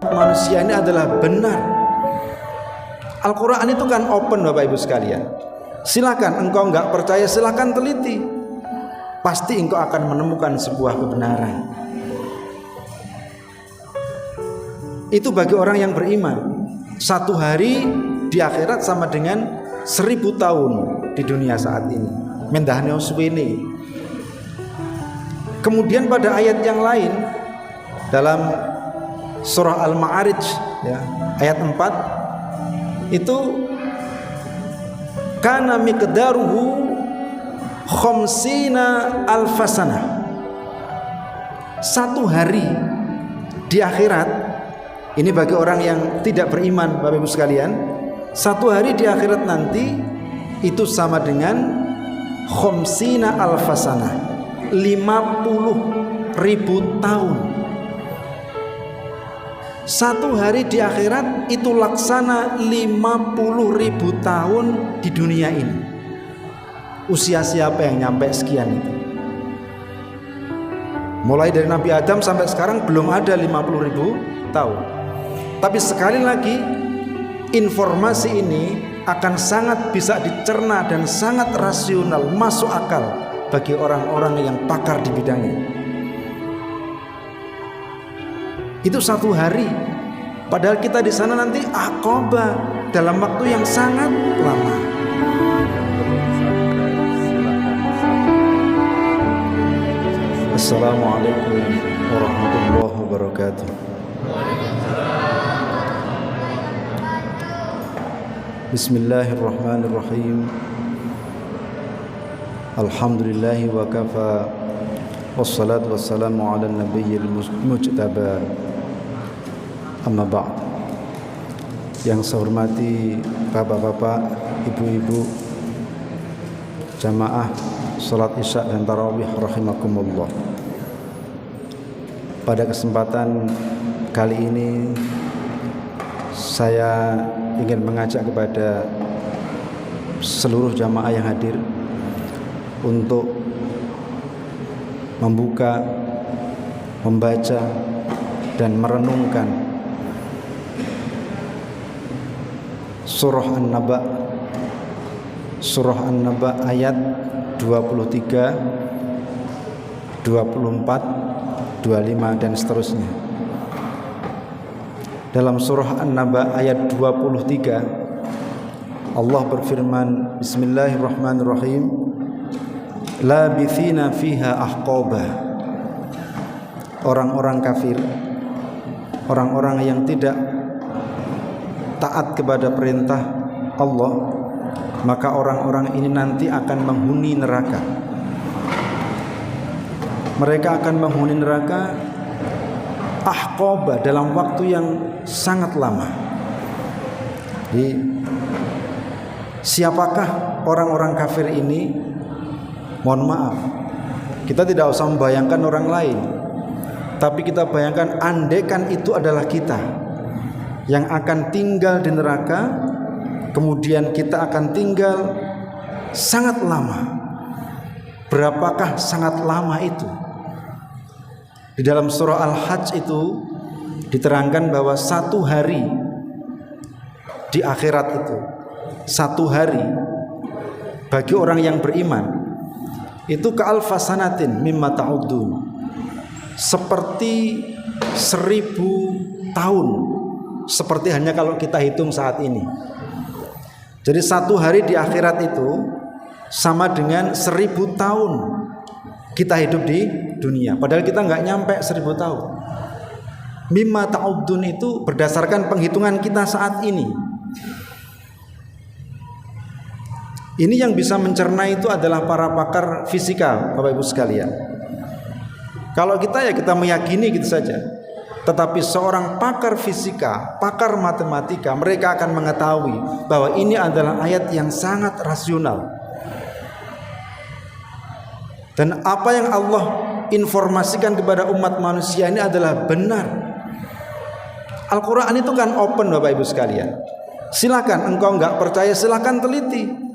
manusia ini adalah benar. Al-Quran itu kan open Bapak Ibu sekalian. Silakan engkau nggak percaya, silakan teliti. Pasti engkau akan menemukan sebuah kebenaran. Itu bagi orang yang beriman. Satu hari di akhirat sama dengan 1000 tahun di dunia saat ini. Mendahnya uswini. Kemudian pada ayat yang lain dalam surah Al-Ma'arij ya, ayat 4 itu kana miqdaruhu khamsina alfasana. Satu hari di akhirat, ini bagi orang yang tidak beriman Bapak Ibu sekalian, satu hari di akhirat nanti itu sama dengan khamsina alfasana, 50.000 tahun. Satu hari di akhirat itu laksana 50.000 tahun di dunia ini. Usia siapa yang nyampe sekian itu? Mulai dari Nabi Adam sampai sekarang belum ada 50.000 tahun. Tapi sekali lagi informasi ini akan sangat bisa dicerna dan sangat rasional, masuk akal bagi orang-orang yang pakar di bidangnya. Itu satu hari, padahal kita di sana nanti aqabah dalam waktu yang sangat lama. Assalamualaikum warahmatullahi wabarakatuh. Bismillahirrahmanirrahim. Alhamdulillahi wa kafa, wassalatu wassalamu ala nabiyyil mujtaba. Amma ba'd. Yang saya hormati bapak-bapak, ibu-ibu, jamaah salat isya dan tarawih rahimakumullah. Pada kesempatan kali ini saya ingin mengajak kepada seluruh jamaah yang hadir untuk membuka, membaca dan merenungkan surah An-Naba, ayat 23, 24, 25 dan seterusnya. Dalam surah An-Naba ayat 23 Allah berfirman, Bismillahirrahmanirrahim, labithina fiha ahqaba. Orang-orang kafir, orang-orang yang tidak taat kepada perintah Allah, maka orang-orang ini nanti akan menghuni neraka. Mereka akan menghuni neraka ahqaba dalam waktu yang sangat lama. Jadi siapakah orang-orang kafir ini? Mohon maaf, kita tidak usah membayangkan orang lain, tapi kita bayangkan andaikan itu adalah kita yang akan tinggal di neraka, kemudian kita akan tinggal sangat lama. Berapakah sangat lama itu? Di dalam surah Al-Hajj itu diterangkan bahwa satu hari di akhirat itu, satu hari bagi orang yang beriman itu ka'alfasanatin mimma ta'udun, seperti 1000 tahun, seperti hanya kalau kita hitung saat ini. Jadi satu hari di akhirat itu sama dengan 1000 tahun kita hidup di dunia, padahal kita nggak nyampe 1000 tahun. Mimma ta'udun itu berdasarkan penghitungan kita saat ini. Ini yang bisa mencerna itu adalah para pakar fisika, Bapak Ibu sekalian. Kalau kita ya kita meyakini gitu saja. Tetapi seorang pakar fisika, pakar matematika, mereka akan mengetahui bahwa ini adalah ayat yang sangat rasional. Dan apa yang Allah informasikan kepada umat manusia ini adalah benar. Al-Quran itu kan open Bapak Ibu sekalian. Silakan engkau nggak percaya, silakan teliti.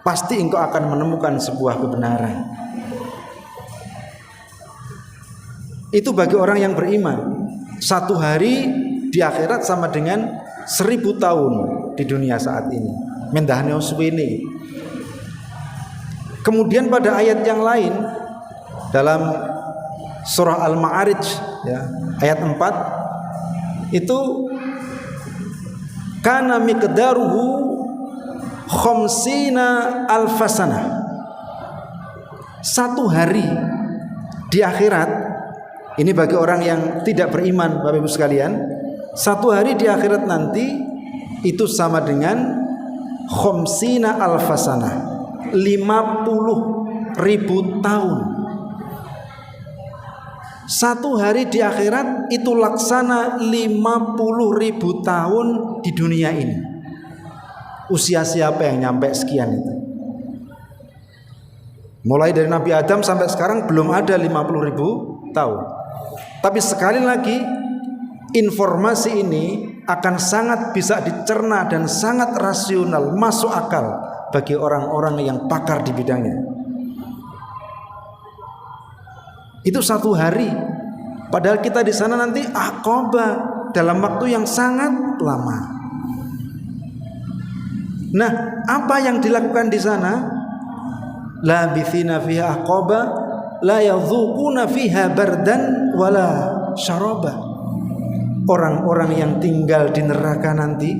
Pasti engkau akan menemukan sebuah kebenaran. Itu bagi orang yang beriman. Satu hari di akhirat sama dengan 1000 tahun di dunia saat ini. Mendahnya suwene. Kemudian pada ayat yang lain dalam surah Al-Ma'arij ya, ayat 4 itu kana miqdaruhu khamsina alfasana. Satu hari di akhirat, ini bagi orang yang tidak beriman Bapak Ibu sekalian, satu hari di akhirat nanti itu sama dengan khamsina alfasana, 50.000 tahun. Satu hari di akhirat itu laksana 50.000 tahun di dunia ini. Usia siapa yang nyampe sekian itu? Mulai dari Nabi Adam sampai sekarang belum ada 50.000 tahun. Tapi sekali lagi informasi ini akan sangat bisa dicerna dan sangat rasional, masuk akal bagi orang-orang yang pakar di bidangnya. Itu satu hari. Padahal kita di sana nanti aqabah dalam waktu yang sangat lama. Nah, apa yang dilakukan di sana? Labithina fiha aqaba la yadhuquna fiha bardan wala syaraba. Orang-orang yang tinggal di neraka nanti,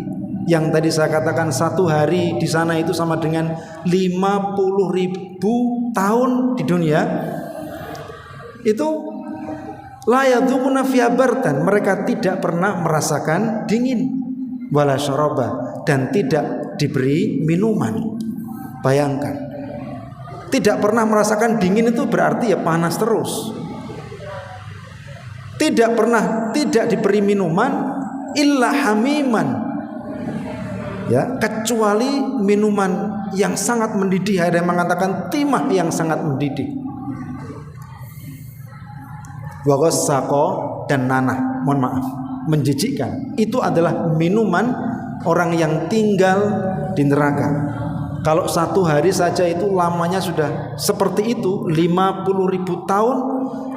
yang tadi saya katakan satu hari di sana itu sama dengan 50.000 tahun di dunia, itu la yadhuquna fiha bardan, mereka tidak pernah merasakan dingin, wala syaraba, dan tidak diberi minuman. Bayangkan, tidak pernah merasakan dingin itu berarti ya panas terus. Tidak pernah tidak diberi minuman illa hamiman, ya, kecuali minuman yang sangat mendidih. Ada yang mengatakan timah yang sangat mendidih. Wa ghassaqo dan nanah, mohon maaf, menjijikkan. Itu adalah minuman orang yang tinggal di neraka. Kalau satu hari saja itu lamanya sudah seperti itu, 50.000 tahun.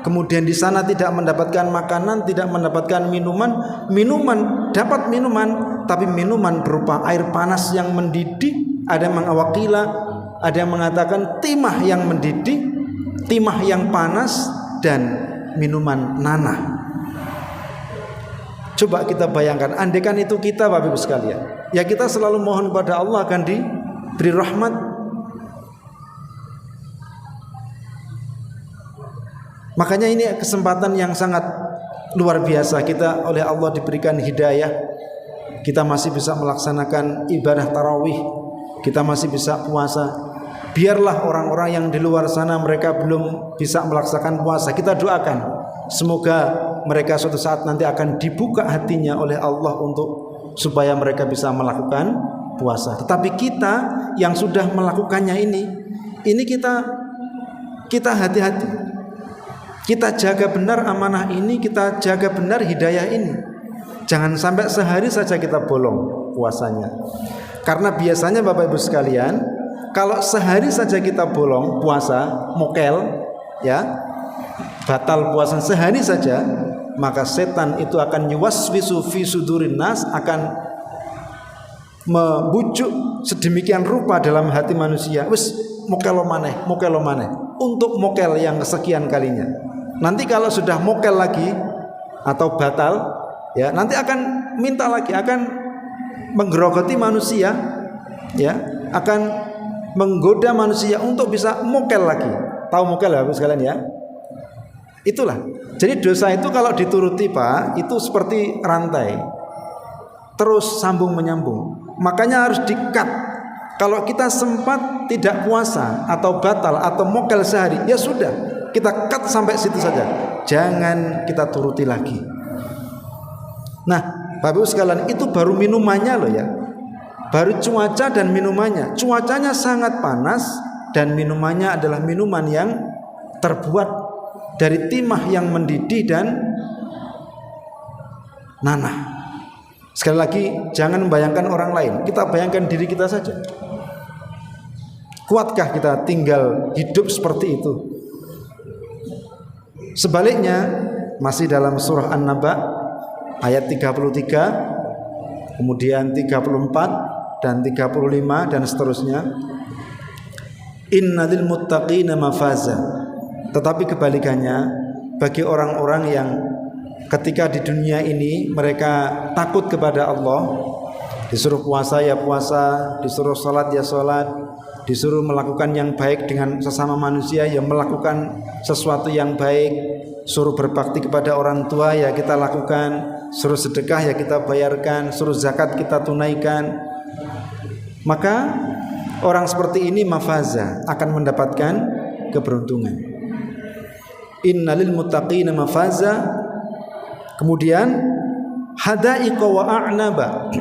Kemudian di sana tidak mendapatkan makanan, tidak mendapatkan minuman. Minuman, dapat minuman, tapi minuman berupa air panas yang mendidih. Ada yang mengawakila, ada yang mengatakan timah yang mendidih, timah yang panas, dan minuman nanah. Coba kita bayangkan, andaikan itu kita Bapak Ibu sekalian, ya kita selalu mohon kepada Allah akan diberi rahmat. Makanya ini kesempatan yang sangat luar biasa, kita oleh Allah diberikan hidayah. Kita masih bisa melaksanakan ibadah tarawih, kita masih bisa puasa. Biarlah orang-orang yang di luar sana mereka belum bisa melaksanakan puasa, kita doakan semoga mereka suatu saat nanti akan dibuka hatinya oleh Allah untuk supaya mereka bisa melakukan puasa. Tetapi kita yang sudah melakukannya ini kita hati-hati. Kita jaga benar amanah ini, kita jaga benar hidayah ini. Jangan sampai sehari saja kita bolong puasanya. Karena biasanya Bapak Ibu sekalian, kalau sehari saja kita bolong puasa, mokel, ya, batal puasa sehari saja, maka setan itu akan yuwaswisu fi sudurin nas, akan membujuk sedemikian rupa dalam hati manusia. Wis mokel maneh, untuk mokel yang kesekian kalinya. Nanti kalau sudah mokel lagi atau batal, ya, nanti akan minta lagi, akan menggerogoti manusia, ya, akan menggoda manusia untuk bisa mokel lagi. Tahu mokel ya Bapak sekalian ya? Itulah. Jadi dosa itu kalau dituruti Pak, itu seperti rantai, terus sambung menyambung. Makanya harus di-cut. Kalau kita sempat tidak puasa atau batal atau mokel sehari, ya sudah, kita cut sampai situ saja. Jangan kita turuti lagi. Nah, Bapak Ibu sekalian, itu baru minumannya loh ya. Baru cuaca dan minumannya. Cuacanya sangat panas dan minumannya adalah minuman yang terbuat dari timah yang mendidih dan nanah. Sekali lagi, jangan membayangkan orang lain, kita bayangkan diri kita saja. Kuatkah kita tinggal hidup seperti itu? Sebaliknya, masih dalam surah An-Naba ayat 33, kemudian 34 dan 35 dan seterusnya. Innal muttaqina mafaza. Tetapi kebalikannya, bagi orang-orang yang ketika di dunia ini mereka takut kepada Allah, disuruh puasa ya puasa, disuruh salat ya salat, disuruh melakukan yang baik dengan sesama manusia ya melakukan sesuatu yang baik, suruh berbakti kepada orang tua ya kita lakukan, suruh sedekah ya kita bayarkan, suruh zakat kita tunaikan. Maka orang seperti ini mafaza, akan mendapatkan keberuntungan. Innalil muttaqina mafaza. Kemudian hadaiqa wa a'naba.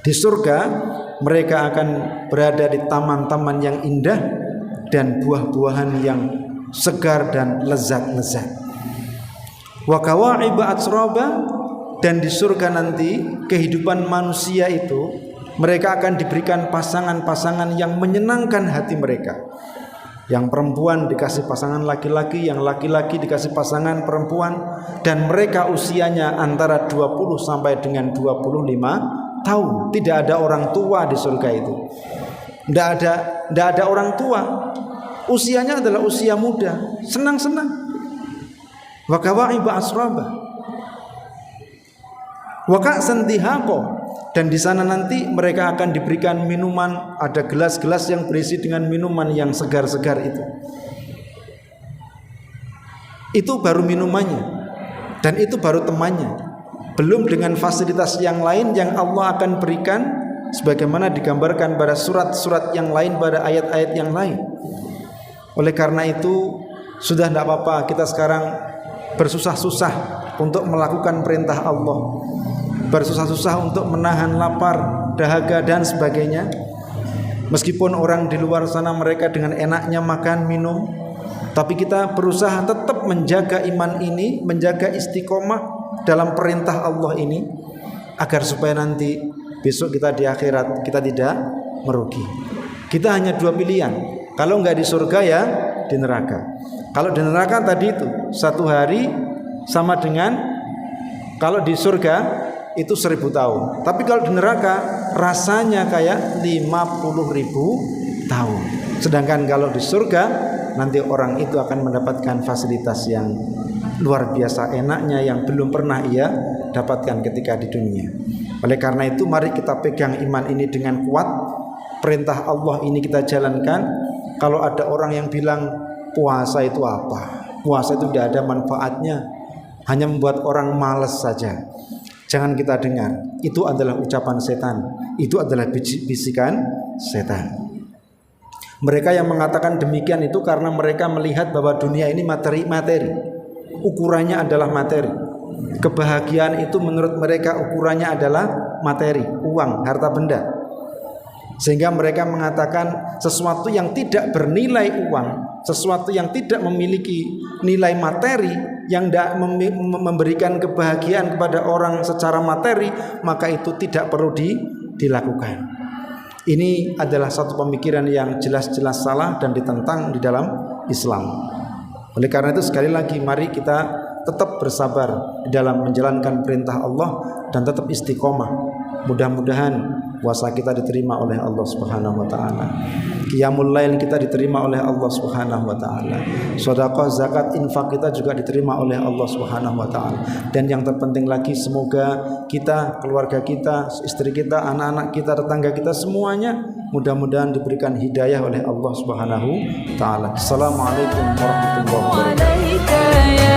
Di surga mereka akan berada di taman-taman yang indah dan buah-buahan yang segar dan lezat-lezat. Wa kawa'iba atsraba. Dan di surga nanti kehidupan manusia itu mereka akan diberikan pasangan-pasangan yang menyenangkan hati mereka. Yang perempuan dikasih pasangan laki-laki, yang laki-laki dikasih pasangan perempuan, dan mereka usianya antara 20 sampai dengan 25 tahun. Tidak ada orang tua di surga itu. Tidak ada orang tua. Usianya adalah usia muda, senang-senang. Wa kawa'iba asraba. Wa ka'san dihaqa. Dan di sana nanti mereka akan diberikan minuman, ada gelas-gelas yang berisi dengan minuman yang segar-segar itu. Itu baru minumannya, dan itu baru temannya. Belum dengan fasilitas yang lain yang Allah akan berikan, sebagaimana digambarkan pada surat-surat yang lain, pada ayat-ayat yang lain. Oleh karena itu, sudah tidak apa-apa kita sekarang bersusah-susah untuk melakukan perintah Allah, bersusah-susah untuk menahan lapar, dahaga dan sebagainya. Meskipun orang di luar sana mereka dengan enaknya makan, minum, tapi kita berusaha tetap menjaga iman ini, menjaga istiqomah dalam perintah Allah ini, agar supaya nanti besok kita di akhirat kita tidak merugi. Kita hanya dua pilihan, kalau enggak di surga ya di neraka. Kalau di neraka tadi itu satu hari sama dengan, kalau di surga itu 1000 tahun. Tapi kalau di neraka rasanya kayak 50.000 tahun. Sedangkan kalau di surga nanti orang itu akan mendapatkan fasilitas yang luar biasa enaknya yang belum pernah ia dapatkan ketika di dunia. Oleh karena itu mari kita pegang iman ini dengan kuat. Perintah Allah ini kita jalankan. Kalau ada orang yang bilang puasa itu apa? Puasa itu tidak ada manfaatnya, hanya membuat orang malas saja. Jangan kita dengar, itu adalah ucapan setan, itu adalah bisikan setan. Mereka yang mengatakan demikian itu karena mereka melihat bahwa dunia ini materi, ukurannya adalah materi. Kebahagiaan itu menurut mereka ukurannya adalah materi, uang, harta benda. Sehingga mereka mengatakan sesuatu yang tidak bernilai uang, sesuatu yang tidak memiliki nilai materi, yang tidak memberikan kebahagiaan kepada orang secara materi, maka itu tidak perlu dilakukan. Ini adalah satu pemikiran yang jelas-jelas salah dan ditentang di dalam Islam. Oleh karena itu sekali lagi mari kita tetap bersabar di dalam menjalankan perintah Allah dan tetap istiqomah. Mudah-mudahan puasa kita diterima oleh Allah Subhanahu wa taala. Qiyamul lail kita diterima oleh Allah Subhanahu wa taala. Sedekah, zakat, infak kita juga diterima oleh Allah Subhanahu wa taala. Dan yang terpenting lagi, semoga kita, keluarga kita, istri kita, anak-anak kita, tetangga kita semuanya mudah-mudahan diberikan hidayah oleh Allah Subhanahu wa taala. Assalamualaikum warahmatullahi wabarakatuh.